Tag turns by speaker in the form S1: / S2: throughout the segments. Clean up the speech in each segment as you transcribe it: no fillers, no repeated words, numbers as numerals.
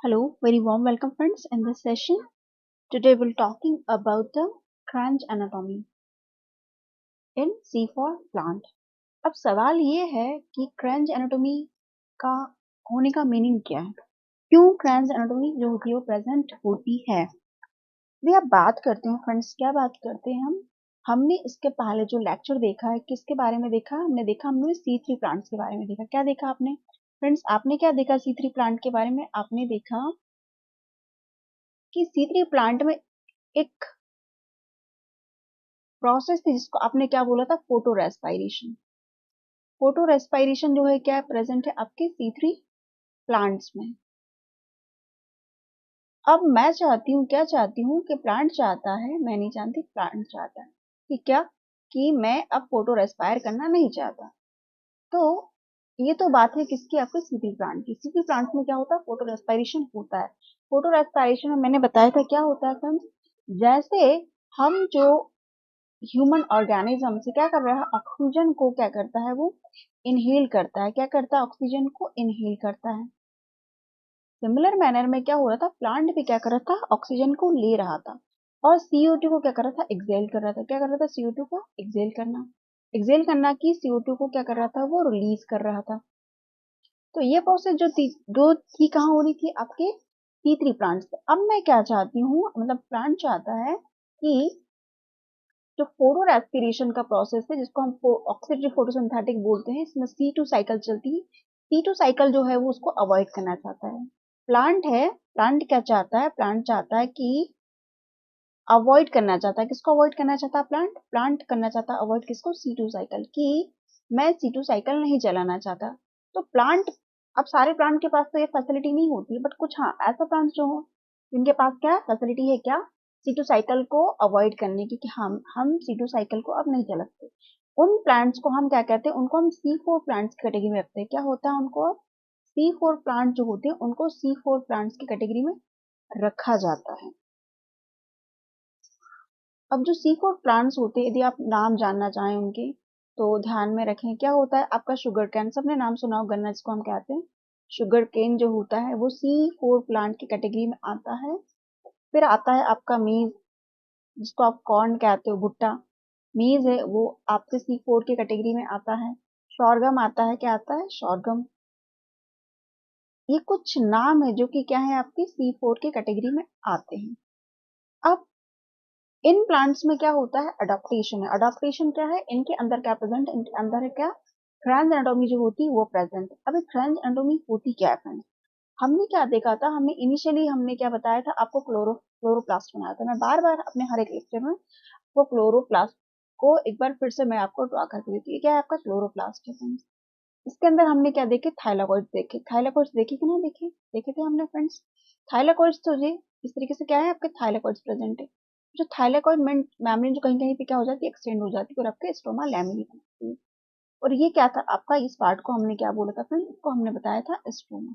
S1: Hello, very warm welcome friends in this session. Today we'll talking about the cranch anatomy in C4 plant. अब सवाल ये है कि cranch anatomy का होने का मीनिंग क्या है? क्यों cranch anatomy जो होती है वो प्रेजेंट होती है? ये आप बात करते हैं फ्रेंड्स, क्या बात करते हैं हम? हमने इसके पहले जो लेक्चर देखा है किसके बारे में देखा? हमने C3 प्लांट्स के बारे में देखा। क्या देखा आपने? फ्रेंड्स आपने क्या देखा C3 प्लांट के बारे में? आपने देखा कि C3 प्लांट में एक प्रोसेस थी जिसको आपने क्या बोला था? Photo respiration. फोटो रेस्पायरेशन जो है क्या प्रेजेंट है आपके C3 प्लांट्स में। अब मैं चाहती हूँ, क्या चाहती हूँ कि प्लांट चाहता है, मैं नहीं जानती, प्लांट चाहता है कि क्या कि मैं अब फोटो रेस्पायर करना नहीं चाहता। तो ये तो बात है किसकी? आपके C3 प्लांट की। C3 प्लांट में क्या होता है? फोटो रेस्पायरेशन होता है। फोटो रेस्पायरेशन में मैंने बताया था क्या होता है फ्रेंड्स, जैसे हम जो ह्यूमन ऑर्गेनिज्म से क्या कर रहा है, ऑक्सीजन को क्या करता है, वो इनहेल करता है। क्या करता है? ऑक्सीजन को इनहेल करता है। सिमिलर मैनर में क्या हो रहा था, प्लांट भी क्या कर रहा था, ऑक्सीजन को ले रहा था और CO2 को क्या कर रहा था, एक्सेल कर रहा था। क्या कर रहा था? CO2 को एक्सेल करना, एक्सेल करना की CO2 को क्या कर रहा था, वो रिलीज कर रहा था। तो ये प्रोसेस जो थी कहाँ हो रही थी? आपके C3 प्लांट्स पे। अब मैं क्या चाहती हूँ, मतलब प्लांट चाहता है कि जो फोटो रेस्पिरेशन का प्रोसेस है जिसको हम ऑक्सीडेटिव फोटोसिंथेटिक बोलते हैं, इसमें C2 साइकिल चलती है। C2 साइकिल जो है वो उसको अवॉइड करना चाहता है। प्लांट है, प्लांट क्या चाहता है? प्लांट चाहता है कि अवॉइड करना चाहता है। किसको अवॉइड करना चाहता है? प्लांट प्लांट करना चाहता है अवॉइड किसको? C2 साइकिल की मैं C2 साइकिल नहीं चलाना चाहता। तो प्लांट, अब सारे प्लांट के पास तो ये फैसिलिटी नहीं होती, बट कुछ हाँ ऐसा प्लांट जो हो जिनके पास क्या फैसिलिटी है, क्या C2 साइकिल को अवॉइड करने की, कि हम C2 साइकिल को अब नहीं चला सकते। उन प्लांट्स को हम क्या कहते हैं? उनको हम C4 प्लांट्स की कैटेगरी में रखते हैं। क्या होता है उनको? C4 प्लांट जो होते हैं उनको C4 प्लांट्स की कैटेगरी में रखा जाता है। अब जो C4 प्लांट्स होते हैं, यदि आप नाम जानना चाहें उनके, तो ध्यान में रखें। क्या होता है आपका? शुगर कैन, सबने नाम सुना हो, गन्ना जिसको हम कहते हैं। शुगर केन जो होता है वो C4 प्लांट की कैटेगरी में आता है। फिर आता है आपका मीज, जिसको आप कॉर्न कहते हो, भुट्टा। मीज है वो आपके C4 की कैटेगरी में आता है। शॉर्गम आता है, क्या आता है? शॉर्गम। ये कुछ नाम है जो कि क्या है, आपके C4 की कैटेगरी में आते हैं। अब इन प्लांट्स में क्या होता है? अडॉप्टेशन है। अडॉप्टेशन क्या है? इनके अंदर क्या प्रेजेंट? इनके अंदर है क्या? फ्रेंच एनाटोमी जो होती है वो प्रेजेंट। अब फ्रेंच एनाटोमी होती क्या है फ्रेंड्स? हमने क्या देखा था? हमने इनिशियली हमने क्या बताया था आपको? क्लोरोप्लास्ट बनाया था। मैं बार बार अपने हर एक लेक्चर में वो क्लोरोप्लास्ट को एक बार फिर से मैं आपको ड्रॉ करके देती हूँ। क्या है आपका? क्लोरोप्लास्ट है फ्रेंड्स। इसके अंदर हमने क्या देखे? थाइलाकोइड्स देखे। थाइलाकोइड्स देखे कि ना देखे? देखे थे हमने फ्रेंड्स। थाइलाकोइड्स तो ये इस तरीके से क्या है, आपके थाइलाकोइड्स प्रेजेंट है। जो थाइलाकोइड मेम्ब्रेन जो कहीं कहीं पे क्या हो जाती है, एक्सटेंड हो जाती है और आपके स्टोमा लैमिनी बनती है। और ये क्या था आपका? इस पार्ट को हमने क्या बोला था फ्रेंड्स? इसको हमने बताया था स्टोमा।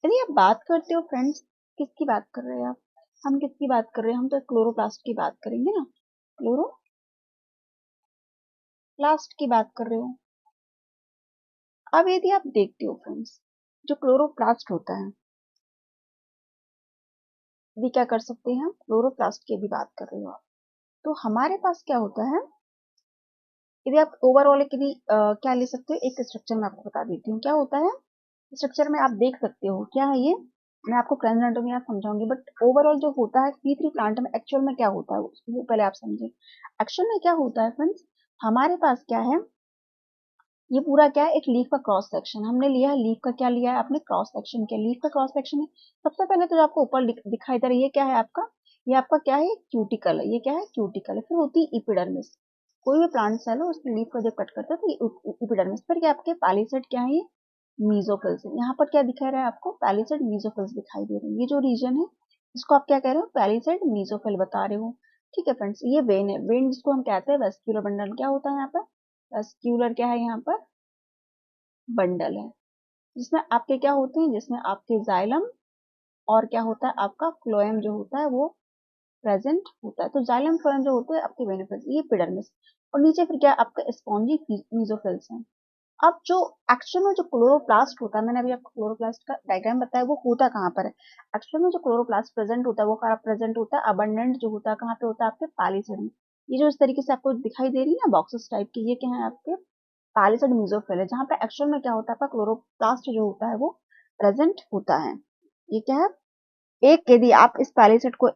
S1: यदि आप बात करते हो फ्रेंड्स, किसकी बात कर रहे हैं आप? हम किसकी बात कर रहे हैं? हम तो क्लोरोप्लास्ट की बात करेंगे ना। क्लोरोप्लास्ट की बात कर रहे हो। अब यदि आप देखते हो फ्रेंड्स, जो क्लोरोप्लास्ट होता है, भी क्या कर सकते हैं हम? क्लोरोप्लास्ट की भी बात कर रहे हो आप। तो हमारे पास क्या होता है, यदि आप ओवरऑल एक यदि क्या ले सकते हो, एक स्ट्रक्चर में आपको बता देती हूँ क्या होता है। स्ट्रक्चर में आप देख सकते हो क्या है ये। मैं आपको क्रेंज एनाटॉमी आप समझाऊंगी, बट ओवरऑल जो होता है C3 प्लांट में एक्चुअल में क्या होता है वो पहले आप समझे। एक्चुअल में क्या होता है फ्रेंड्स, हमारे पास क्या है, ये पूरा क्या है, एक लीफ का क्रॉस सेक्शन हमने लिया है। लीफ का क्या लिया है आपने? क्रॉस सेक्शन किया। लीफ का क्रॉस सेक्शन है। सबसे पहले तो जो आपको ऊपर दिखाई दे रहा है ये क्या है आपका? ये आपका क्या है? क्यूटिकल है। ये क्या है? क्यूटिकल है। फिर होती है इपिडर्मिस। कोई भी प्लांट सेल हो उसकी लीफ को जब कट करता है तो ये इपिडर्मिस। फिर क्या आपके पैलिसेड क्या है? ये मीजोफिल्स है। यहाँ पर क्या दिखा रहा है आपको? पैलिसेड मीजोफिल्स दिखाई दे रहे हैं। ये जो रीजन है इसको आप क्या कह रहे हो? पैलिसेड मीजोफिल बता रहे हो। ठीक है फ्रेंड्स, ये वेन है। वेन जिसको हम कहते हैं वेस्क्यूलर बंडल। क्या होता है यहाँ पर? वेस्क्यूलर क्या है यहाँ पर? बंडल है। जिसमें आपके क्या होते हैं? जिसमें आपके जाइलम और क्या होता है आपका? फ्लोएम जो होता है वो प्रेजेंट होता है। तो जाइलम फ्लोएम जो होते हैं आपके बेनिफिट, ये एपिडर्मिस। और नीचे फिर क्या आपका? स्पॉन्जी मीजोफिल्स हैं। अब जो एक्चुअल में जो क्लोरोप्लास्ट होता है, मैंने अभी आपको क्लोरोप्लास्ट का डायग्राम बताया, वो होता कहाँ पर है। एक्चुअल में जो क्लोरोप्लास्ट प्रेजेंट होता है वो कहाँ प्रेजेंट होता है, अबंडेंट जो होता है कहाँ पे होता है, आपके पैलिसड में। ये जो इस तरीके से आपको दिखाई दे रही है ना बॉक्सेस टाइप की, ये क्या है, आपके पैलिसड मेसोफिल है, जहाँ पे एक्चुअल में क्या होता है, आपका क्लोरोप्लास्ट जो होता है वो प्रेजेंट होता है। ये क्या है, एक यदि आप इस पैलिसड को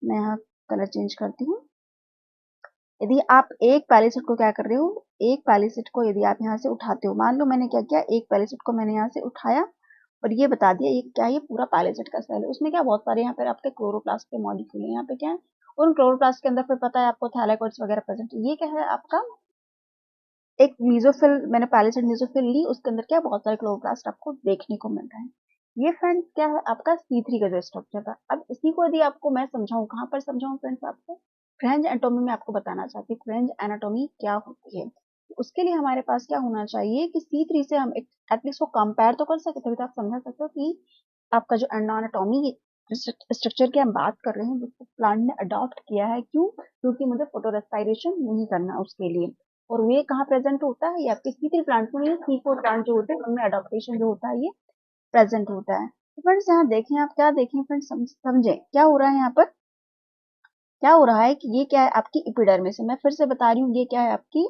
S1: मैं यहाँ कलर चेंज करती हूँ। यदि आप एक पैलिसड को क्या कर रहे हो, एक पैलिसड को यदि आप यहाँ से उठाते हो, मान लो मैंने क्या किया, एक पैलिसड को मैंने यहाँ से उठाया और ये बता दिया ये क्या है, ये पूरा पैलिसड का सेल है, उसमें क्या बहुत सारे यहाँ पर आपके क्लोरोप्लास्ट के मॉलिक्यूल है, यहाँ पे क्या है, और उन क्लोरोप्लास्ट के अंदर फिर पता है आपको थैलेकोइड्स वगैरह प्रेजेंट है। ये क्या है आपका एक मीजोफिल, मैंने पैलिसड मीजोफिल ली, उसके अंदर क्या बहुत सारे क्लोरोप्लास्ट आपको देखने को मिल रहे हैं। ये फ्रेंड्स क्या है आपका C3 का जो स्ट्रक्चर था। अब इसी को यदि आपको मैं समझाऊं, कहाँ पर समझाऊं फ्रेंड्स, आपको फ्रेंच एनाटॉमी में आपको बताना चाहती हूँ फ्रेंच एनाटॉमी क्या होती है। उसके लिए हमारे पास क्या होना चाहिए कि C3 से हम एटलीस्ट को कंपेयर तो कर सके, तभी तो आप समझा सकते हो कि आपका जो एनाटॉमी स्ट्रक्चर की हम बात कर रहे हैं जिसको प्लांट ने अडॉप्ट किया है, क्यों, क्योंकि मुझे फोटो रेस्पायरेशन नहीं करना उसके लिए। और ये कहाँ प्रेजेंट होता है, ये आपके C3 प्लांट में, C4 प्लांट जो होते हैं उनमें अडॉप्टेशन जो होता है ये प्रेजेंट होता है। तो फ्रेंड्स यहाँ देखें, आप क्या देखें फ्रेंड्स, समझे क्या हो रहा है यहाँ पर, क्या हो रहा है कि ये क्या है आपकी इपिडर्मिस है। मैं फिर से बता रही हूँ, ये क्या है आपकी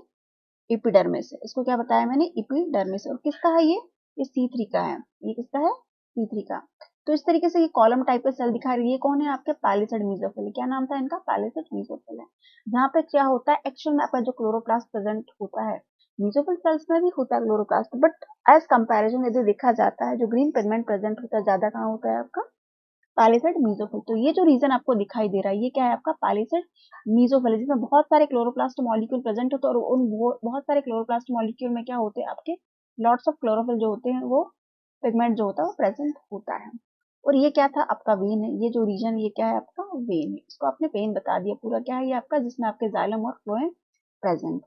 S1: इपिडर्मिस है। इसको क्या बताया मैंने, इपिडर्मिस। और किसका है ये C3 का है, ये किसका है, C3 का। तो इस तरीके से ये कॉलम टाइप का सेल दिखा रही है, कौन है आपके पैलिसड मेसोफिल, क्या नाम था इनका, पैलिसड मेसोफिल है। जहाँ पे क्या होता है एक्चुअल में आपका जो क्लोरोप्लास्ट प्रेजेंट होता है, मेसोफिल सेल्स में भी होता है क्लोरोप्लास्ट, बट एज कंपैरिजन यदि देखा जाता है जो ग्रीन पिगमेंट प्रेजेंट होता है ज्यादा कहाँ होता है आपका पैलिसड मेसोफिल। तो ये जो रीजन आपको दिखाई दे रहा है ये क्या है आपका पैलिसड मेसोफिल, जिसमें बहुत सारे क्लोरोप्लास्ट मॉलिक्यूल प्रेजेंट होते हैं, और उन बहुत सारे क्लोरोप्लास्ट मॉलिक्यूल में क्या होते हैं आपके लॉट्स ऑफ क्लोरोफिल जो होते हैं, वो पिगमेंट जो होता है वो प्रेजेंट होता है। और ये क्या था आपका वेन है, ये जो रीजन ये क्या है आपका वेन है, इसको आपने वेन बता दिया, पूरा क्या है ये आपका, जिसमें आपके जाइलम और फ्लोएम प्रेजेंट।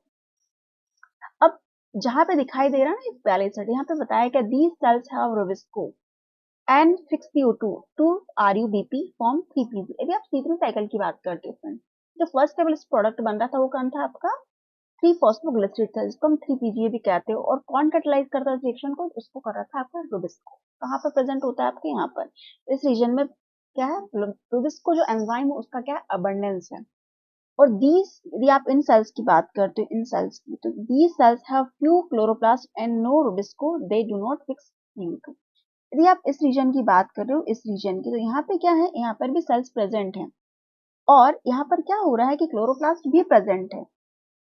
S1: अब जहां पे दिखाई दे रहा है ना पैलिसड, यहाँ पे बताया क्या, these cells have rubisco and 6CO2 to RuBP form 3Pg। यदि आप C3 साइकिल की बात करते हो फ्रेंड, जो फर्स्ट टेबल प्रोडक्ट बन रहा था वो कौन था आपका 3 फॉस्फोग्लिसराइड था, जिसको हम 3PGA भी कहते हो, और कौन कैटलाइज करता है रिएक्शन को, उसको कर रहा था आपका रूबिस्को। कहाँ पर प्रेजेंट होता है आपके यहाँ पर इस रीजन में, क्या है रूबिस्को जो एंजाइम है उसका क्या है अबंडेंस है। और दीज यदि आप इन सेल्स की बात करते हो, इन सेल्स की, तो these cells have few chloroplast and no rubisco, they do not fix CO2। यदि आप इस रीजन की बात कर रहे हो, इस रीजन की, तो यहाँ पे क्या है, यहाँ पर भी सेल्स प्रेजेंट हैं, और यहाँ पर क्या हो रहा है कि क्लोरोप्लास्ट भी प्रेजेंट है,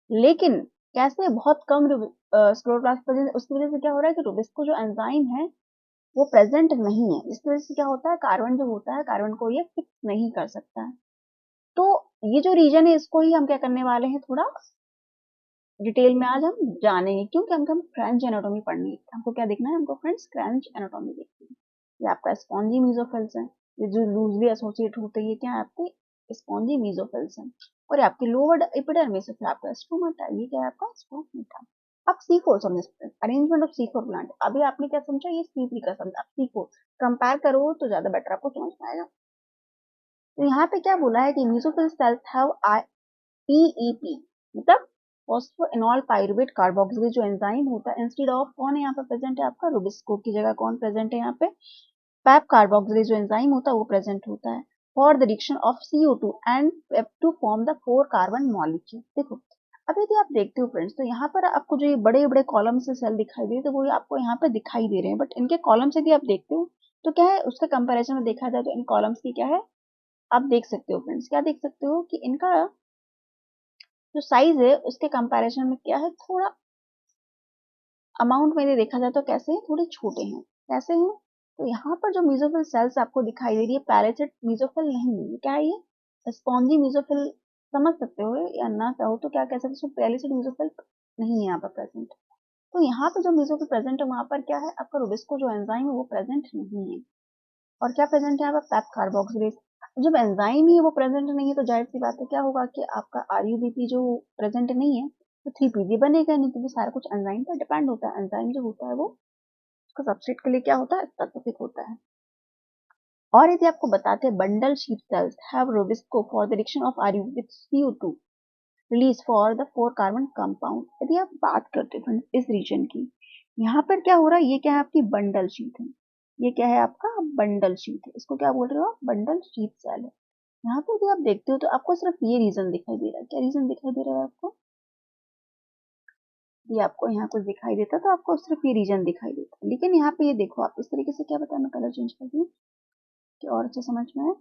S1: लेकिन कैसे बहुत कम क्लोरोप्लास्ट प्रेजेंट है, उसकी वजह से क्या हो रहा है कि रूबिस्को जो एंजाइम है वो प्रेजेंट नहीं है, जिसकी वजह से क्या होता है, कार्बन जो होता है कार्बन को ये फिक्स नहीं कर सकता है। तो ये जो रीजन है इसको ही हम क्या करने वाले हैं, थोड़ा डिटेल में आज हम जानेंगे, क्योंकि हमको हम फ्रेंच एनाटॉमी पढ़नी है। हमको क्या देखना है, हमको फ्रेंड्स फ्रेंच एनाटॉमी देखनी है। ये आपका स्पॉन्जी मीजोफिल्स है, ये जो लूजली एसोसिएट होते हैं, ये क्या है आपके स्पॉन्जी मीजोफिल्स हैं। और ये आपके लोअर एपिडर्मिस से फिर आपका स्टोमाटा, ये क्या है आपका स्टोमाटा। अब C4 समझते हैं, अरेंजमेंट ऑफ C4 प्लांट। अभी आपने क्या समझा, ये C3 का समझा, अब C4 कंपेयर करो तो ज्यादा बेटर आपको समझ में आएगा। तो यहाँ पे क्या बोला है कि मीजोफिल सेल्स हैव PEP, मतलब फॉस्फोइनॉल पाइरुवेट कार्बोक्सिलेज जो एंजाइम होता है, इंस्टेड ऑफ कौन है यहाँ पे प्रेजेंट है आपका रूबिस्को की जगह कौन प्रेजेंट है यहाँ पे, पैप कार्बोक्सिलेज जो एंजाइम होता है वो प्रेजेंट होता है for the reduction of CO2 and PEP to form the 4 carbon molecule. देखो अब यदि आप देखते हो फ्रेंड्स, तो यहाँ पर आपको जो ये बड़े बड़े कॉलम से सेल दिखाई दे रहे, तो वो आपको यहाँ पे दिखाई दे रहे हैं, बट इनके कॉलम से यदि आप देखते हो तो क्या है, उसके कंपेरिजन में देखा जाए तो इन कॉलम्स की क्या है, आप देख सकते हो फ्रेंड्स, क्या देख सकते हो कि इनका जो साइज है उसके कंपैरिजन में क्या है, थोड़ा अमाउंट में देखा जाए तो कैसे हैं, थोड़े छोटे हैं, कैसे हैं। तो यहाँ पर जो मीजोफिल सेल्स आपको दिखाई दे रही है, पैलेटेड मीजोफिल नहीं है, क्या है ये स्पॉन्जी मीजोफिल, समझ सकते हो, या ना चाहो तो क्या कह सकते हो, पैलेटेड मीजोफिल नहीं है यहाँ पर प्रेजेंट। तो यहाँ पे जो मीजोफिल प्रेजेंट है वहां पर क्या है आपका रूबिस्को जो एंजाइम है वो प्रेजेंट नहीं है, और क्या प्रेजेंट है यहाँ पर पैप कार्बोक्सिलेज। जब एंजाइम ही वो प्रेजेंट नहीं है तो जाहिर सी बात है क्या होगा कि आपका RuBP जो प्रेजेंट नहीं है तो 3PG बनेगा नहीं, क्योंकि सारा कुछ एंजाइम पर डिपेंड होता है। एंजाइम जो होता है वो उसका सबस्ट्रेट के लिए क्या होता है, स्पेसिफिक होता है। और यदि आपको बताते हैं bundle sheath cells have rubisco for the reduction of RU with CO2, release for the 4 carbon compound. यदि आप बात करते हैं फ्रेंड्स इस रीजन की, यहाँ पर क्या हो रहा है, ये क्या है आपकी बंडल शीट है, ये क्या है आपका बंडल शीट है, इसको क्या बोल रहे हो आप, बंडल शीट सेल है। यहाँ पे यदि आप देखते हो तो आपको सिर्फ ये रीजन दिखाई दे रहा है, क्या रीजन दिखाई दे रहा है आपको, ये आपको यहाँ कुछ दिखाई देता तो आपको सिर्फ ये रीजन दिखाई देता, लेकिन यहाँ पे ये देखो आप इस तरीके से, क्या बताया, मैं कलर चेंज कर दूँ कि और अच्छे समझ में आए।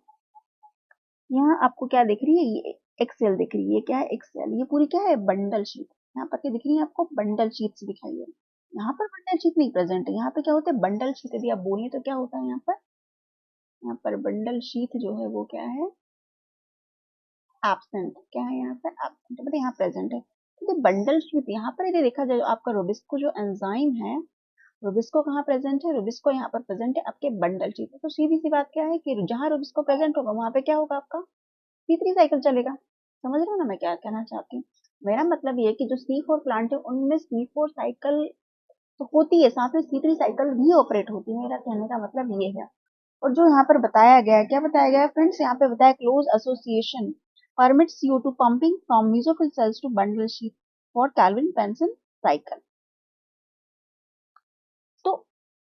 S1: यहाँ आपको क्या दिख रही है, ये एक्सेल दिख रही है, ये क्या है एक्सेल, ये पूरी क्या है बंडल शीट, यहाँ पर क्या दिख रही है आपको, बंडल शीट दिखाई है। यहाँ पर बंडल शीट नहीं प्रेजेंट है, यहाँ पे क्या होता है बंडल शीट, यदि आप बोलिए तो क्या होता है यहाँ पर बंडल शीट जो है वो क्या है एब्सेंट, क्या है यहाँ पर एब्सेंट, मतलब यहाँ प्रेजेंट है। तो बंडल शीट यहाँ पर यदि देखा जाए आपका रोबिस्को जो एंजाइम है, रोबिस्को कहाँ प्रेजेंट है, रोबिस्को यहाँ पर प्रेजेंट है आपके बंडल शीट में। तो सीधी सी बात क्या है कि जहाँ रोबिस्को प्रेजेंट होगा वहां पे क्या होगा आपका C3 साइकिल चलेगा। समझ रहे हो ना मैं क्या कहना चाहती हूँ, मेरा मतलब ये है कि जो C4 प्लांट है उनमें C4 साइकिल तो होती है, साथ में C3 साइकिल भी ऑपरेट होती है, मेरा कहने का मतलब ये है। और जो यहाँ पर बताया गया है, क्या बताया गया है फ्रेंड्स, यहाँ पे बताया close association permits CO2 pumping from mesophyll cells to bundle sheath for Calvin-Benson cycle। तो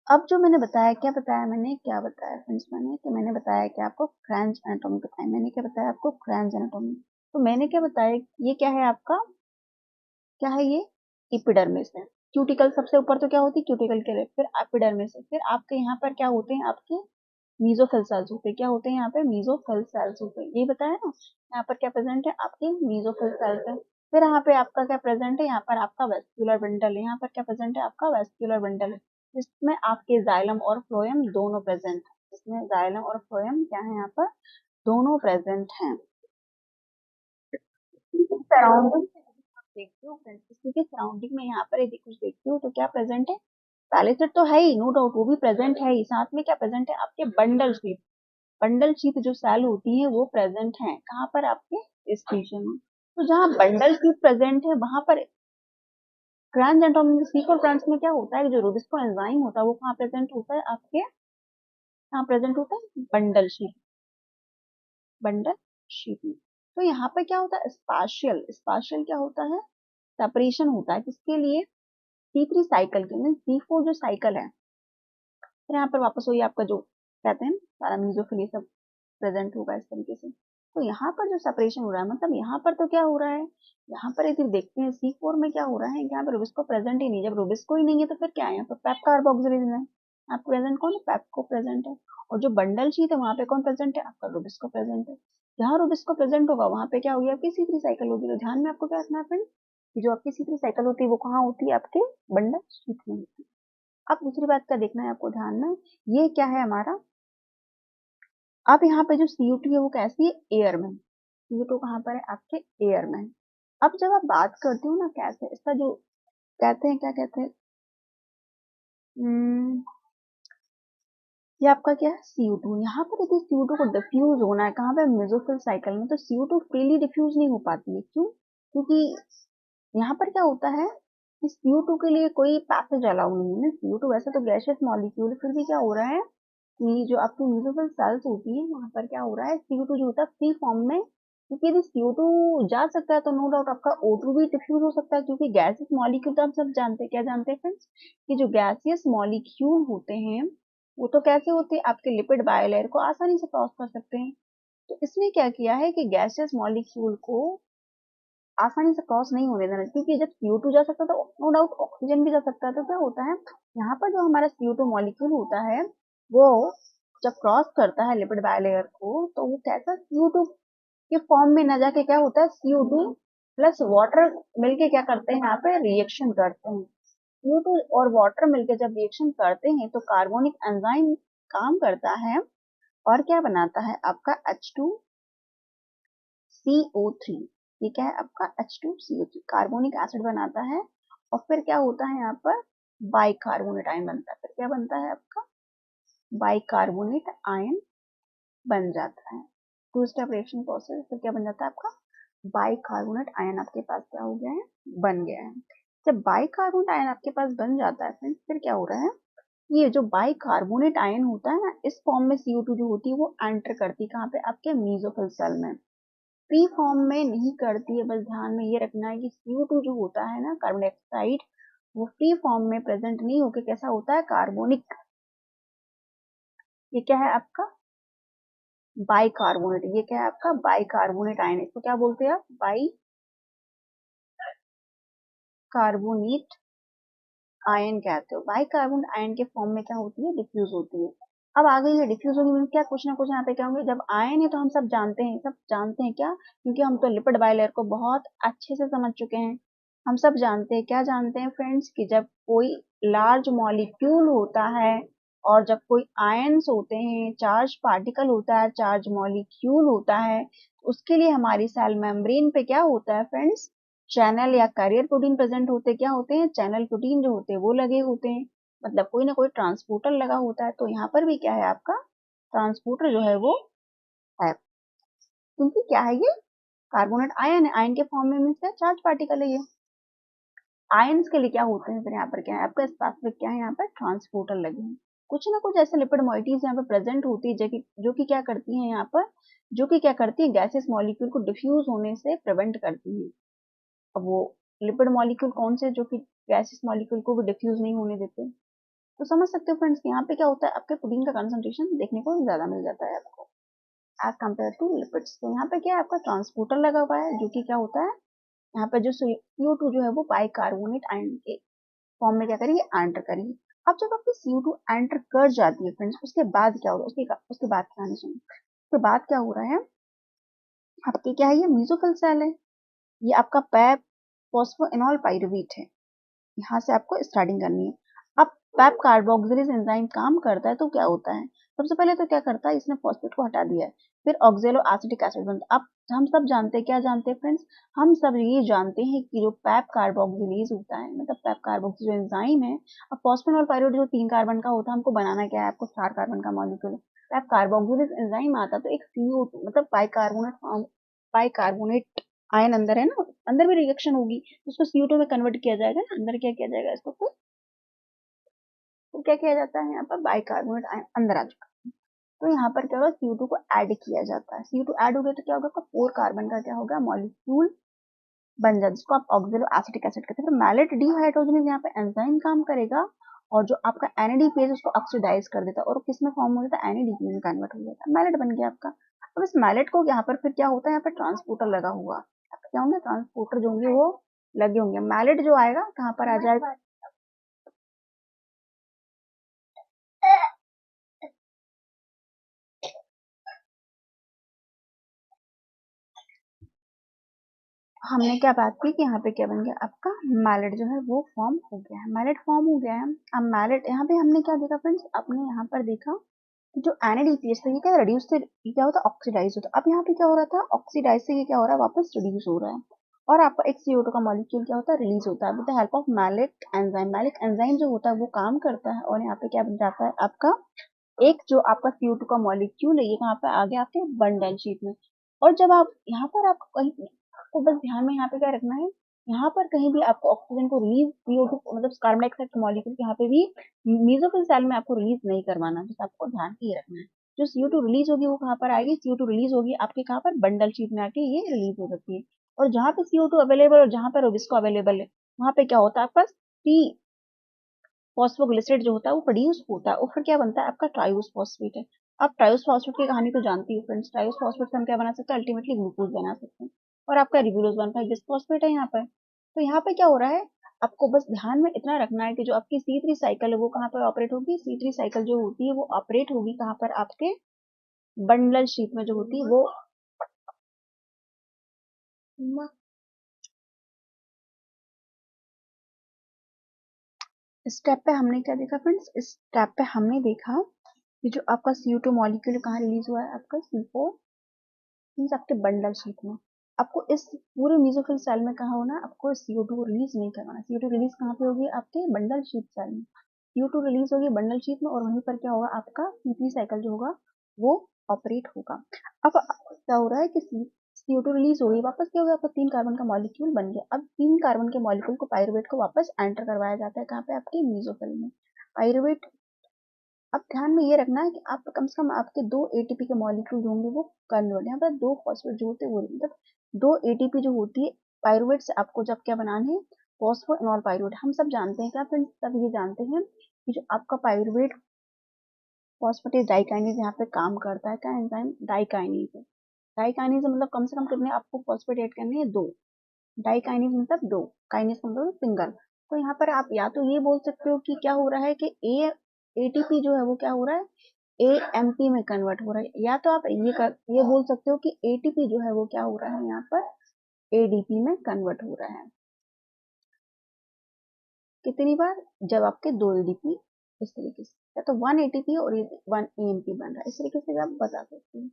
S1: अब जो मैंने बताया, क्या बताया मैंने, क्या बताया फ्रेंड्स मैंने, कि मैंने बताया कि आपको क्रेंज एनाटॉमी बताया, मैंने क्या बताया आपको क्रेंज एनाटॉमी। तो मैंने क्या बताया, ये क्या है आपका, क्या है ये एपिडर्मिस है, क्यूटिकल सबसे ऊपर तो क्या होती है क्यूटिकल के लिए, फिर एपिडर्मिस है, फिर आपके यहाँ पर क्या होते हैं आपके मीजोफिल सेल्स होते हैं, क्या होते हैं यहाँ पे मीजोफिल सेल्स होते हैं, ये बताया ना, यहाँ पर क्या प्रेजेंट है आपके मीजोफिल सेल्स है। फिर यहाँ पे आपका क्या प्रेजेंट है, यहाँ पर आपका वेस्क्यूलर बंडल है, यहाँ पर क्या प्रेजेंट है आपका वेस्क्यूलर बंडल है, जिसमें आपके जाइलम और फ्लोएम दोनों प्रेजेंट है, जिसमें जाइलम और फ्लोएम क्या है यहाँ पर दोनों प्रेजेंट हैं। सराउंडिंग देखते हो फ्रेंड्स, इसी के सराउंडिंग में यहाँ पर यदि कुछ देखते हो तो क्या प्रेजेंट है, पैलिसेड तो है ही नो डाउट, वो भी प्रेजेंट है ही, साथ में क्या प्रेजेंट है आपके बंडल शीट, बंडल शीट जो सेल होती है वो प्रेजेंट है कहाँ पर आपके इस रीजन में। तो जहाँ बंडल शीट प्रेजेंट है वहां पर ट्रांस एटॉमिक सीक्वेंस ब्रांच में क्या होता है, जो रूबिस्को एंजाइम होता है वो कहाँ प्रेजेंट होता है आपके, कहाँ प्रेजेंट होता है बंडल शीट, बंडल शीट में। तो यहाँ पे क्या होता है स्पाशियल, स्पाशियल क्या होता है सेपरेशन होता है, किसके लिए, C3 साइकिल के, मीन C4 जो साइकिल है। फिर यहाँ पर वापस वही आपका जो कहते हैं सारा मीजोफिल सब प्रेजेंट होगा इस तरीके से। तो यहाँ पर जो सेपरेशन हो रहा है, मतलब यहाँ पर तो क्या हो रहा है, यहाँ पर यदि देखते हैं C4 में क्या हो रहा है, यहाँ पर रूबिस्को प्रेजेंट ही नहीं, जब रूबिस्को ही नहीं है तो फिर क्या है, यहाँ पर पेप कार्बोक्सिलेज है, आपको प्रेजेंट कौन है, पेप्को प्रेजेंट है। और जो बंडल शीट है वहां पे कौन प्रेजेंट है, आपका रूबिस्को प्रेजेंट है। जहाँ रूबिस्को प्रेजेंट होगा वहां पे क्या होगी आपकी C3 साइकिल होगी। तो ध्यान में आपको क्या रखना है फ्रेंड, कि जो आपकी C3 साइकिल होती है वो कहाँ होती है, आपके बंडल शीट में होती है। अब दूसरी बात क्या देखना है आपको ध्यान में, ये क्या है हमारा, अब यहाँ पे जो CO2 है वो कैसी है, एयर में, CO2 कहाँ पर है आपके एयर में। अब जब आप बात करते हो ना कैसे इसका जो कहते हैं, क्या कहते हैं, हम्म, ये आपका क्या है CO2, यहाँ पर यदि CO2 को डिफ्यूज होना है कहाँ पे, मेसोफिल साइकिल में, तो CO2 फ्रीली डिफ्यूज नहीं हो पाती है, क्यों, क्योंकि यहाँ पर क्या होता है कि CO2 के लिए कोई पैसेज अलाउ नहीं है। CO2 वैसे तो गैसियस मॉलिक्यूल, फिर भी क्या हो रहा है कि जो आपकी म्यूजिकल सेल्स होती है वहां पर क्या हो रहा है, CO2 जो होता है फ्री फॉर्म में, क्योंकि यदि CO2 जा सकता है तो नो डाउट आपका O2 भी डिफ्यूज हो सकता है, क्योंकि गैसियस मॉलिक्यूल तो आप सब जानते हैं, क्या जानते हैं फ्रेंड्स, कि जो गैसियस मॉलिक्यूल होते हैं वो तो कैसे होते हैं आपके लिपिड बायोलेयर को आसानी से क्रॉस कर सकते हैं। तो इसने क्या किया है कि गैसियस मॉलिक्यूल को आसानी से क्रॉस नहीं होने देना, क्योंकि जब CO2 जा सकता है तो नो डाउट ऑक्सीजन भी जा सकता है। तो क्या होता है यहाँ पर जो हमारा CO2 मॉलिक्यूल होता है वो जब क्रॉस करता है लिपिड बायलेयर को तो वो कैसा CO2 के फॉर्म में न जाके क्या होता है CO2 प्लस वाटर मिलके क्या करते हैं यहाँ पे रिएक्शन करते हैं। CO2 और वाटर मिलके जब रिएक्शन करते हैं तो कार्बोनिक एंजाइम काम करता है और क्या बनाता है आपका H2CO3, ये क्या है आपका H2CO3 कार्बोनिक एसिड बनाता है। और फिर क्या होता है यहाँ पर बाइकार्बोनेट आयन बनता है, फिर क्या बनता है आपका बाइकार्बोनेट आयन बन जाता है, टू स्टेप रिएक्शन प्रोसेस, फिर क्या बन जाता है आपका बाइकार्बोनेट आयन आपके पास क्या हो गया है बन गया है। जब बाइकार्बोनेट आयन आपके पास बन जाता है फ्रेंड्स, फिर क्या हो रहा है, ये जो बाइकार्बोनेट आयन होता है ना इस फॉर्म में CO2 जो होती है वो एंटर करती है कहाँ पे आपके मीसोफिल सेल में। फ्री फॉर्म में नहीं करती है, बस ध्यान में ये रखना है कि CO2 जो होता है ना, कार्बन डाइऑक्साइड, वो फ्री फॉर्म में प्रेजेंट नहीं होकर कैसा होता है, कार्बोनिक। ये क्या है आपका बाइकार्बोनेट। ये क्या है आपका बाइकार्बोनेट आयन। इसको क्या बोलते हैं आप, बाइकार्बोनेट आयन कहते हो। बाइकार्बोनेट आयन के फॉर्म में क्या होती है, डिफ्यूज होती है। अब आ गई है डिफ्यूज होगी मीन क्या, कुछ ना कुछ यहाँ पे क्या होंगे। जब आयन है तो हम सब जानते हैं, सब जानते हैं क्या, क्योंकि हम तो लिपिड बाइलेयर को बहुत अच्छे से समझ चुके हैं। हम सब जानते हैं, क्या जानते हैं फ्रेंड्स, कि जब कोई लार्ज मॉलिक्यूल होता है और जब कोई आयंस होते हैं, चार्ज पार्टिकल होता है, चार्ज मॉलिक्यूल होता है, उसके लिए हमारी सेल मेम्ब्रेन पे क्या होता है फ्रेंड्स, चैनल या कैरियर प्रोटीन प्रेजेंट होते हैं। क्या होते हैं, चैनल प्रोटीन जो होते हैं वो लगे होते हैं, मतलब कोई ना कोई ट्रांसपोर्टर लगा होता है। तो यहाँ पर भी क्या है आपका ट्रांसपोर्टर जो है वो है, क्योंकि क्या है ये कार्बोनेट आयन है, आयन के फॉर्म में मीन्स क्या, चार्ज पार्टिकल है ये। आयंस के लिए क्या होते हैं फिर यहाँ पर क्या है आपका स्पेसिफिक, क्या है यहाँ पर ट्रांसपोर्टर लगे हैं। कुछ ना कुछ ऐसे लिपिड मॉइटीज यहाँ पर प्रेजेंट होती है जो कि क्या करती है यहाँ पर, जो कि क्या करती है, गैसेस मॉलिक्यूल को डिफ्यूज होने से प्रिवेंट करती है। अब वो लिपिड मॉलिक्यूल कौन से, जो कि गैसेस मॉलिक्यूल को भी डिफ्यूज नहीं होने देते। तो समझ सकते हो फ्रेंड्स, यहाँ पे क्या होता है, आपके प्रोटीन का कंसंट्रेशन देखने को ज्यादा मिल जाता है आपको एज कम्पेयर टू लिपिड्स। तो यहाँ पे क्या है आपका ट्रांसपोर्टर लगा हुआ है, जो कि क्या होता है, यहाँ पे जो CO2 जो है वो बाइकार्बोनेट आयन के फॉर्म में क्या करेगी, एंटर करेगी। अब जब आपकी CO2 एंटर कर जाती है फ्रेंड्स, उसके बाद क्या होगा, उसके बाद क्या आने सुनिए, उसके बाद क्या हो रहा है आपके, क्या है ये मीसोफिल सेल है, ये आपका पैप फॉस्फोइनॉल पाइरुवेट है। यहाँ से आपको स्टार्टिंग करनी है। अब पैप कार्बोक्सिलेज एंजाइम काम करता है तो क्या होता है, सबसे पहले तो क्या करता है, इसने फॉस्फेट को हटा दिया है, फिर ऑक्जेलो एसिटिक एसिड बनता है। अब हम सब जानते हैं, क्या जानते हैं फ्रेंड्स, हम सब ये जानते हैं कि जो पैप कार्बोक्सिलेज होता है, मतलब पैप कार्बोक्सिलेज एंजाइम है। अब फॉस्फेनॉल पाइरुवेट जो 3 कार्बन का होता है, हमको बनाना क्या है, आपको 4 कार्बन का मॉलिक्यूल। पैप कार्बोक्सिलेज एंजाइम आता तो एक CO2 मतलब बाइकार्बोनेट आयन अंदर है ना, अंदर भी रिएक्शन होगी, उसको CO2 में कन्वर्ट किया जाएगा ना, अंदर क्या किया जाएगा इसको, तो क्या किया जाता है, यहाँ पर बाइकार्बोनेट आयन अंदर आ चुका है। तो यहाँ पर क्या होगा, CO2 को ऐड किया जाता है। CO2 ऐड हो गया तो क्या होगा, आपका 4 कार्बन का क्या होगा मॉलिक्यूल बन जाए, जिसको आप ऑक्सिलो एसिटिक एसिड कहते हैं। फिर मैलेट डिहाइड्रोजनेज यहाँ पे एंजाइम काम करेगा और जो आपका NADPH उसको ऑक्सीडाइज कर देता है और किस में फॉर्म हो जाता है, NADP में कन्वर्ट हो जाता है, मैलेट बन गया आपका। अब इस मैलेट को यहाँ पर फिर क्या होता है, यहाँ पे ट्रांसपोर्टर लगा हुआ, क्या होंगे ट्रांसपोर्टर जो होंगे वो लगे होंगे। मैलेट जो आएगा कहाँ पर आ जाएगा, हमने क्या बात की कि यहाँ पे क्या बन गया आपका मैलेट जो है वो फॉर्म हो गया है, मैलेट फॉर्म हो गया है। अब मैलेट यहाँ पे हमने क्या देखा फ्रेंड्स, आपने यहाँ पर देखा कि जो NADPH था ये क्या रिड्यूस से ये क्या होता है, ऑक्सीडाइज होता है। अब यहाँ पे क्या हो रहा था, ऑक्सीडाइज से ये क्या हो रहा है, वापस रिड्यूस हो रहा है और आपका एक CO2 का मॉलिक्यूल क्या होता है, रिलीज होता है with the help of malic enzyme. Malic enzyme जो होता है वो काम करता है और यहाँ पे क्या बन जाता है आपका एक जो आपका CO2 का मॉलिक्यूल है, ये कहाँ पे आ गया आपके बंडल शीट में। और जब आप यहाँ पर आपको कहीं, आपको बस ध्यान में यहाँ पे क्या रखना है, यहाँ पर कहीं भी आपको ऑक्सीजन को रिलीज CO2 मतलब कार्बन डाइऑक्साइड के मॉलिक्यूल यहाँ पे भी मेसोफिल सेल में आपको रिलीज नहीं करवाना, बस आपको ध्यान के ये रखना है। जो CO2 रिलीज होगी वो कहाँ पर आएगी, CO2 रिलीज होगी आपके कहाँ पर बंडल शीट में आके ये रिलीज हो सकती है। और जहाँ पे CO2 अवेलेबल और जहाँ पर ओबिस्को अवेलेबल है वहाँ पे क्या होता है आपका टी फॉस्फोग्लिसरेट जो होता है वो प्रोड्यूस होता है और फिर क्या बनता है आपका ट्राइओस फॉस्फेट है। आप ट्राइओस फॉस्फेट की कहानी तो जानती हो फ्रेंड्स, ट्राइओस फॉस्फेट से हम क्या बना सकते हैं, अल्टीमेटली ग्लूकोज बना सकते हैं और आपका रिब्यूलोज बनता है, बिस्फॉस्फेट है यहाँ पर। तो यहाँ पे क्या हो रहा है, आपको बस ध्यान में इतना रखना है कि जो आपकी C3 साइकिल है वो कहाँ पर ऑपरेट होगी, C3 साइकिल जो होती है वो ऑपरेट होगी कहाँ पर, आपके बंडल शीट में जो होती है वो। इस स्टेप पे हमने क्या देखा फ्रेंड्स, इस स्टेप पे हमने देखा कि जो आपका CO2 मॉलिक्यूल कहाँ रिलीज हुआ है, आपका C4 मीन्स आपके बंडल शीट में। आपको इस पूरे मेसोफिल सेल में कहा होना, आपको CO2 को रिलीज नहीं करवाना। CO2 रिलीज कहाँ पे होगी, आपके बंडल शीट सेल में। CO2 रिलीज होगी बंडल शीट में और वहीं पर क्या होगा, आपका C3 साइकिल जो होगा वो ऑपरेट होगा। अब क्या हो रहा है कि CO2 रिलीज हो गई, वापस क्या होगा, आपका 3 कार्बन का मॉलिक्यूल बन गया। अब 3 कार्बन के मॉलिक्यूल को पाइरुवेट को वापस एंटर करवाया जाता है कहाँ पे, आपके मेसोफिल में। पाइरुवेट अब ध्यान में ये रखना है कि आप कम से कम आपके 2 एटीपी के मॉलिक्यूल होंगे वो कन्वर्ट, यहाँ पर 2 फॉस्फेट जो होते हैं वो मतलब 2 एटीपी जो होती है पायरुवेट से आपको जब क्या बनाने हैं फॉस्फोइनॉल पायरुवेट। हम सब जानते हैं क्या फ्रेंड्स, सब ये जानते हैं कि जो आपका पायरुवेट फॉस्फेटेज डाइकाइनेज यहाँ पे काम करता है, क्या एंजाइम डाइकाइनेज है। डाइकाइनेज मतलब कम से कम कितने आपको फॉस्फेट ऐड करने हैं 2, डाइकाइनेज मतलब 2, काइनेज मतलब सिंगल। तो यहाँ पर आप या तो ये बोल सकते हो कि क्या हो रहा है कि ए एटीपी जो है वो क्या हो रहा है एएमपी में कन्वर्ट हो रहा है, या तो आप ये बोल सकते हो कि एटीपी जो है वो क्या हो रहा है यहाँ पर एडीपी में कन्वर्ट हो रहा है। कितनी बार, जब आपके 2 एडीपी इस तरीके से, या तो 1 एटीपी और 1 एएमपी बन रहा है, इस तरीके से आप बता सकते हैं।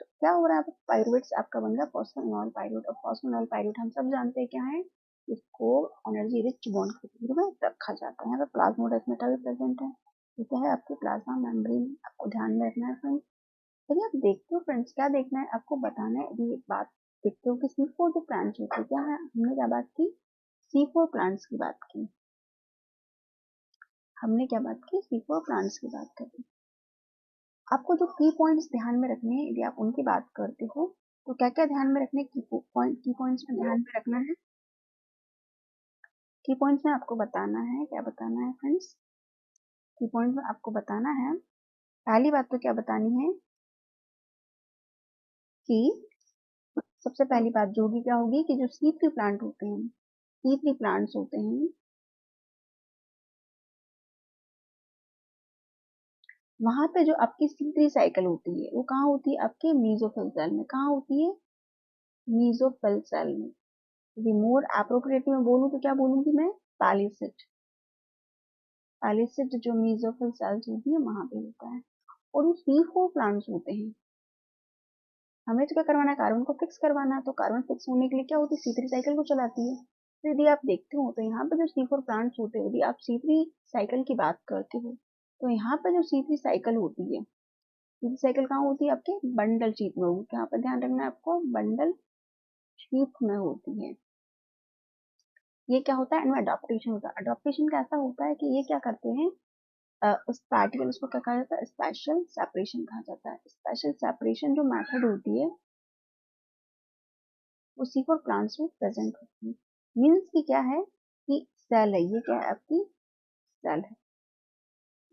S1: तो क्या हो रहा है, पायरुवेट से आपका बन गया फॉस्फोइनॉल पायरुवेट, और फॉस्फोइनॉल पायरुवेट हम सब जानते हैं क्या है, इसको एनर्जी रिच बॉन्ड के रूप में रखा जाता है। यहाँ पे प्लाज्मोडेस्माटा भी प्रेजेंट है, ठीक है, आपकी प्लाज्मा मेम्ब्रेन आपको ध्यान में रखना है फ्रेंड्स। यदि आप देखते हो फ्रेंड्स, क्या देखना है आपको बताना है, अभी एक बात देखते हो कि C4 जो प्लांट्स होते हैं, क्या है हमने क्या बात की, C4 प्लांट्स की बात की, हमने क्या बात की, C4 प्लांट्स की बात करी। आपको जो की पॉइंट्स ध्यान में रखने हैं, यदि आप उनकी बात करते हो तो क्या क्या ध्यान में रखने, की पॉइंट्स में ध्यान में रखना है, की पॉइंट्स में आपको बताना है, क्या बताना है फ्रेंड्स, की पॉइंट्स में आपको बताना है, पहली बात तो क्या बतानी है कि सबसे पहली बात जो होगी क्या होगी कि जो C3 प्लांट होते हैं, C3 प्लांट्स होते हैं, वहां पे जो आपकी C3 साइकिल होती है वो कहाँ होती है, आपके मीजोफिल सेल में, कहाँ होती है, मीजोफिल सेल में। यदि मोर एप्रोप्रिएट में बोलूँ तो क्या बोलूंगी मैं, पैलिसिड, पैलिसिड जो मीजोफिल सेल्स होती है वहां पे होता है। और जो C4 प्लांट्स होते हैं, हमें तो क्या करवाना है, कार्बन को फिक्स करवाना है, तो कार्बन फिक्स होने के लिए क्या होती है, C3 साइकिल को चलाती है। तो यदि आप देखते हो तो यहाँ पे जो C4 प्लांट्स होते हैं, यदि आप C3 साइकिल की बात करते हो तो यहाँ पे जो C3 साइकिल होती है, C3 साइकिल कहाँ होती है, आपके बंडल शीट में होगी, यहाँ पर ध्यान रखना है आपको, बंडल शीट में होती है। ये क्या होता है, इनमें अडॉप्टेशन होता है। अडॉप्टेशन कैसा होता है कि ये क्या करते हैं, उस पार्टिकल, उसको क्या कहा जाता है, स्पेशल सेपरेशन कहा जाता है। स्पेशल सेपरेशन जो मेथड होती है वो C4 प्लांट्स में प्रेजेंट होती है। मीन्स की क्या है कि सेल है, ये क्या है आपकी सेल है।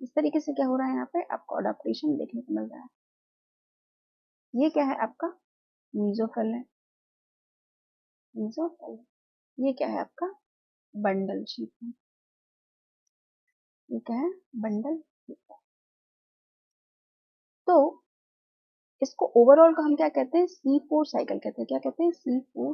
S1: इस तरीके से क्या हो रहा है, यहाँ पे आपको अडॉप्टेशन देखने को मिल रहा है। ये क्या है आपका मीजोफिल है, मीजोफिल, ये क्या है आपका बंडल शीट है, ये क्या है बंडल शीट है। तो इसको ओवरऑल को हम क्या कहते हैं, C4 साइकिल कहते हैं, क्या कहते हैं, C4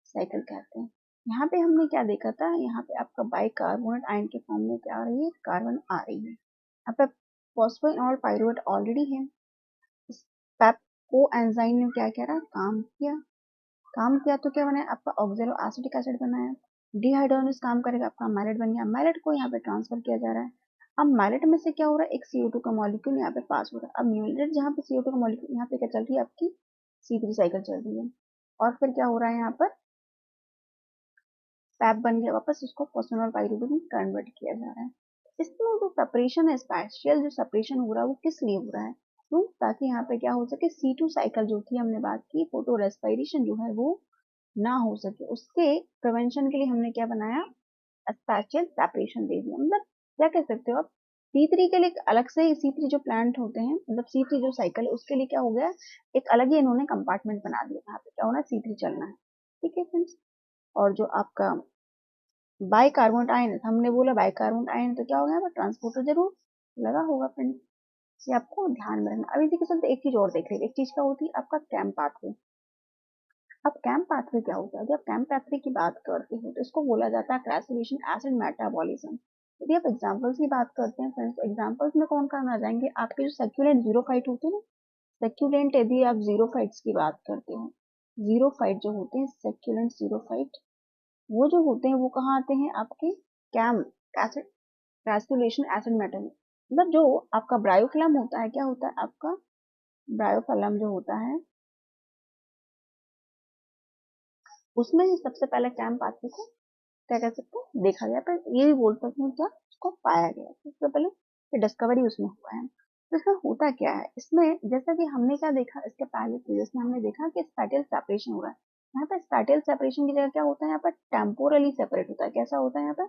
S1: साइकिल कहते हैं। यहाँ पे हमने क्या देखा था, यहाँ पे आपका बाइकार्बोनेट आयन के फॉर्म में क्या आ रही है, कार्बन आ रही है। यहाँ पे फॉस्फोइनॉल पाइरुवेट ऑलरेडी है। इस पेप्को एंजाइम ने क्या करा, काम किया तो क्या बनाया, आपका ऑक्जेलो एसिटिक एसिड बनाया। डिहाइड्रोजिनेज काम करेगा, आपका मैलेट बन गया, मैलेट को यहाँ पे ट्रांसफर किया जा रहा है। अब मैलेट में से क्या हो रहा है, एक CO2 का मॉलिक्यूल यहाँ पे पास हो रहा है। अब मैलेट जहाँ पे CO2 का मॉलिक्यूल, यहाँ पे क्या चल रही है, आपकी C3 साइकिल चल रही है। और फिर क्या हो रहा है, यहाँ पर पैप बन गया, वापस उसको फॉस्फोनॉल पाइरुवेट में कन्वर्ट किया जा रहा है। इसमें जो सेपरेशन है, स्पेशल जो सेपरेशन हो रहा है वो किस लिए हो रहा है, तो ताकि यहाँ पे क्या हो सके, C2 साइकिल जो थी हमने बात की, फोटो रेस्पिरेशन जो है वो ना हो सके, उसके प्रिवेंशन के लिए हमने क्या बनाया, स्पेशल सेपरेशन दे दिया। मतलब क्या कह सकते हो आप, C3 के लिए अलग से ही C3 जो प्लांट होते हैं, मतलब C3 जो साइकिल है उसके लिए क्या हो गया, एक अलग ही इन्होंने कंपार्टमेंट बना दिया, यहाँ पे क्या होना है, C3 चलना है, ठीक है फ्रेंड्स। और जो आपका बाइकार्बोनेट आयन, हमने बोला बाइकार्बोनेट आयन तो क्या होगा, यहाँ पर ट्रांसपोर्टर जरूर लगा होगा फ्रेंड्स, ये आपको ध्यान में रखना। अब इसी के चलते एक चीज और देख रहे, एक चीज क्या होती है, आपका कैम्प पाथवे। अब कैम्प पाथवे क्या होता है, जब कैम्प पाथवे की बात करते हो तो इसको बोला जाता है क्रासिलेशन एसिड मेटाबॉलिज्म। यदि आप एग्जांपल्स की बात करते हैं फ्रेंड्स, एग्जांपल्स में कौन कौन आ जाएंगे, आपके जो सेक्यूलेंट जीरोफाइट होते हैं ना, सेक्यूलेंट, यदि आप जीरोफाइट्स की बात करते हो, जीरोफाइट जो होते हैं, सेक्यूलेंट जीरोफाइट, वो जो होते हैं वो कहाँ आते हैं, आपके कैम एसिड, क्रासुलेशन एसिड मेटल, मतलब जो आपका ब्रायोफिलम होता है, क्या होता है आपका ब्रायोफिलम जो होता है, उसमें ही सबसे पहले कैम पाथवे को क्या कह सकते हैं देखा गया, पर ये भी बोल सकते हैं क्या, उसको पाया गया सबसे पहले ये डिस्कवरी उसमें हुआ है। तो इसमें होता क्या है, इसमें जैसा कि हमने क्या देखा इसके पहले सीरीज में, हमने देखा कि स्पैटियल सेपरेशन हो रहा है। यहाँ पे स्पैटियल सेपरेशन की जगह क्या होता है, यहाँ पर टेम्पोरली सेपरेट होता है। कैसा होता है यहाँ पर,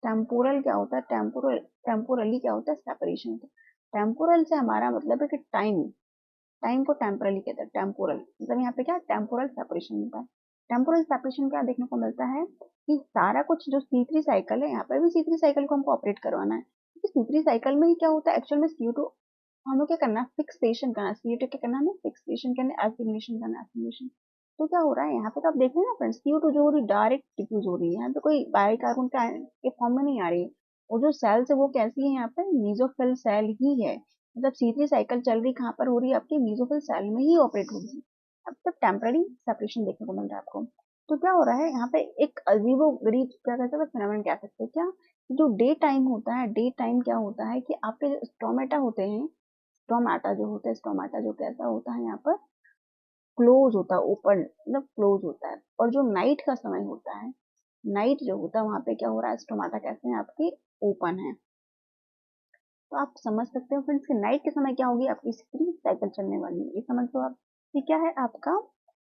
S1: टेम्पोरल क्या होता है, टेम्पोरली क्या होता है, सेपरेशन होता है। टेम्पोरल से हमारा मतलब है कि टाइम, टाइम को टेम्पोरली कहते हैं, टेम्पोरल मतलब यहाँ पे क्या टेम्पोरल सेपरेशन मिलता है। टेम्पोरल सेपरेशन क्या देखने को मिलता है कि सारा कुछ जो C3 साइकिल है, यहाँ पर भी C3 साइकिल को हमको ऑपरेट करवाना है, क्योंकि C3 साइकिल में ही क्या होता है एक्चुअल में CO2 हमें क्या करना है, फिक्सेशन करना है, CO2 क्या करना है, फिक्सेशन करना है, एसिमिलेशन करना है, एसिमिलेशन। तो क्या हो रहा है यहाँ पे, तो आप देख रहे हैं ना फ्रेंड्स, CO2 जो हो रही डायरेक्ट डिफ्यूज हो रही है, यहाँ पे कोई बाइकार्बन के फॉर्म में नहीं आ रही है। और जो सेल्स है वो कैसी है, यहाँ पे मीसोफिल सेल ही है। मतलब C3 साइकिल चल रही कहाँ पर हो रही है, आपकी मीसोफिल सेल में ही ऑपरेट हो रही है। अब तक टेम्पररी सेपरेशन देखने को मिल रहा है आपको। तो क्या हो रहा है यहाँ पे, एक अजीबो गरीब क्या कहते हैं, फिनोमेनन कह सकते हैं क्या, जो डे टाइम होता है, डे टाइम क्या होता है कि आपके जो स्टोमेटा होते हैं, स्टोमेटा जो होता है, स्टोमेटा जो कैसा होता है यहाँ पर, क्लोज होता है, ओपन मतलब क्लोज होता है। और जो नाइट का समय होता है, नाइट जो होता है वहां पे क्या हो रहा है, स्टोमेटा कैसे हैं आपके, ओपन है। तो आप समझ सकते हो फ्रेंड्स कि नाइट के समय क्या होगी, आपकी स्क्रीन साइकिल चलने वाली है, ये समझ लो आप। ये क्या है आपका,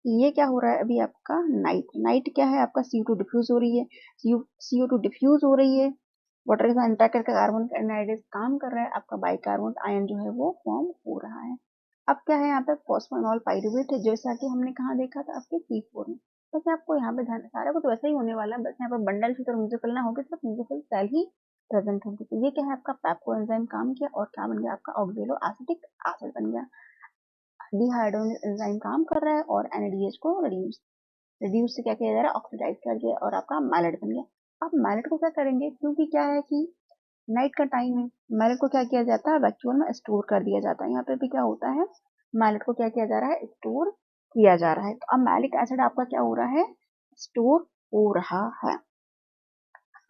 S1: ये क्या हो रहा है अभी आपका, नाइट, नाइट क्या है आपका, CO2 डिफ्यूज हो रही है, CO2 डिफ्यूज हो रही है, वाटर के साथ इंटरेक्ट करके कार्बन एनाइड्स काम कर रहा है, आपका बाइकार्बोनेट आयन जो है वो फॉर्म हो रहा है। अब क्या है यहाँ पे, फॉस्फोनॉल पाइरुवेट है, जैसा कि हमने कहाँ देखा था आपके C4 में। बस आपको यहाँ पे ध्यान, सारा कुछ वैसा ही होने वाला है, बस यहाँ पर बंडल फिट और म्यूजिकल ना होगी, सिर्फ म्यूजिकल सेल ही प्रेजेंट होंगे। तो ये क्या है आपका, पेप्को एंजाइम काम किया और क्या बन गया आपका, ऑक्जेलो एसिटिक एसिड बन गया। डिहाइड्रोजन एंजाइम काम कर रहा है और NADH को रिड्यूस, रिड्यूस से क्या किया जा रहा है, ऑक्सीडाइज कर दिया और आपका मैलेट बन गया। अब मैलेट को क्या करेंगे, क्योंकि क्या है कि नाइट का टाइम है, मैलेट को क्या किया जाता है, वैक्यूल में स्टोर कर दिया जाता है। यहाँ पे भी क्या होता है, मैलेट को क्या किया जा रहा है, स्टोर किया जा रहा है। तो अब मैलिक एसिड आपका क्या हो रहा है, स्टोर हो रहा है।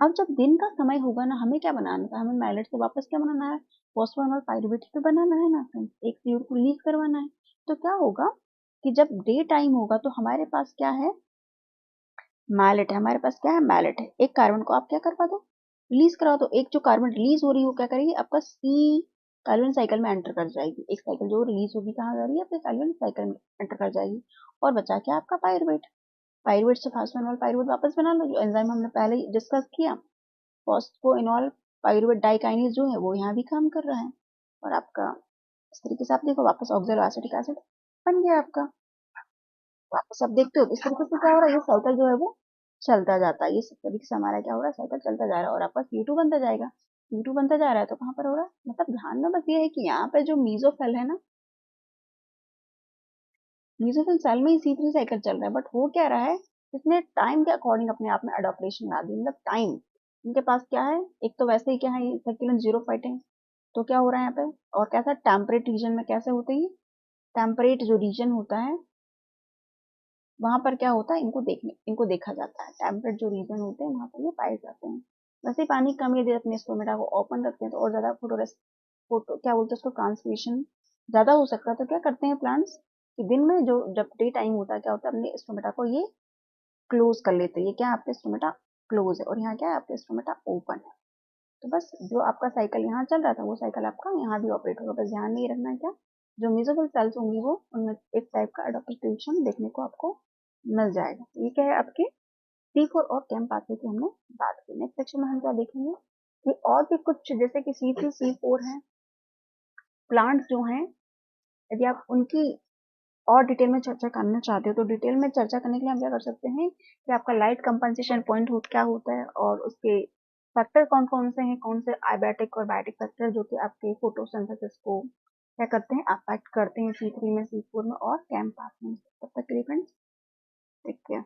S1: अब जब दिन का समय होगा ना, हमें क्या बनाना था, हमें मैलेट से वापस क्या बनाना है, फॉस्फोनॉल पाइरुवेट पे बनाना है ना फ्रेंड्स, एक CO को रिलीज करवाना है। तो क्या होगा कि जब डे टाइम होगा तो हमारे पास क्या है, मैलेट है, हमारे पास क्या है, मैलेट है। एक कार्बन को आप क्या करवा दो, रिलीज करा दो। एक जो कार्बन रिलीज हो रही है वो क्या करेगी, आपका C कार्बन साइकिल में एंटर कर जाएगी। एक साइकिल जो रिलीज होगी कहाँ जा रही है, आपके कार्बन साइकिल में एंटर कर जाएगी। और बचा क्या आपका, पाइरुवेट। पाइरुवेट से फास्फोनॉल पाइरुवेट वापस बना लो, जो एंजाइम हमने पहले ही डिस्कस किया। फॉस्फोइनॉल पाइरुवेट डाइकाइनेज जो है वो यहाँ भी काम कर रहा है। और आपका इस तरीके से आप देखो, वापस ऑक्सैलो एसिटिक एसिड बन गया आपका। वापस आप देखते हो इस तरीके से क्या हो रहा है, ये साइकिल जो है वो चलता जाता है। ये इस तरीके से हमारा क्या हो रहा है, साइकिल चलता जा रहा है और आपका CO2 बनता जाएगा। CO2 बनता जा रहा है तो कहाँ पर हो रहा है, मतलब ध्यान में बस ये है कि यहाँ पे जो मीजोफिल है ना, मीजोफिल सेल में ही C3 साइकिल चल रहा है, बट हो क्या रहा है, इसने टाइम के अकॉर्डिंग अपने आप में अडोप्टेशन ला दी। मतलब टाइम इनके पास क्या है, एक तो वैसे ही क्या है, सर्कुलर जीरो फाइट है। तो क्या हो रहा है यहाँ पे, और कैसा टेम्परेट रीजन में कैसे होते हैं, टेम्परेट जो रीजन होता है वहां पर क्या होता है, इनको देखा जाता है। टेम्परेट जो रीजन होते हैं वहां पर ये पाए जाते हैं। वैसे ही पानी कम यदि अपने स्टोमेटा को ओपन रखते हैं तो और ज्यादा फोटो क्या बोलते हैं उसको, ट्रांसमिशन ज्यादा हो सकता है। तो क्या करते हैं प्लांट्स कि दिन में जो जब डे टाइम होता है क्या होता है, अपने स्टोमेटा को ये क्लोज कर लेते हैं। ये क्या है, आपके स्टोमेटा क्लोज है और यहाँ क्या है, आपके स्टोमेटा ओपन है। तो बस जो आपका साइकिल यहाँ चल रहा था वो साइकिल आपका यहाँ भी ऑपरेट होगा। बस ध्यान नहीं रखना है क्या, जो मेसोफिल सेल्स होंगी वो उनमें एक टाइप का एडोप्टेशन देखने को आपको मिल जाएगा। ये क्या है आपके C4 और कैम पाथवे की हमने बात की। नेक्स्ट सेक्शन में हम क्या देखेंगे कि और भी कुछ जैसे कि C3 C4 है, प्लांट्स जो हैं, यदि आप उनकी और डिटेल में चर्चा करना चाहते हो तो डिटेल में चर्चा करने के लिए हम क्या कर सकते हैं कि आपका लाइट कंपनसेशन पॉइंट क्या होता है और उसके फैक्टर कौन कौन से हैं, कौन से आबायोटिक और बायोटिक फैक्टर जो कि आपके फोटोसिंथेसिस को क्या करते हैं, अफेक्ट करते हैं C3 में, C4 में और कैम पाथ में। तब तक के लिए फ्रेंड्स टेक केयर।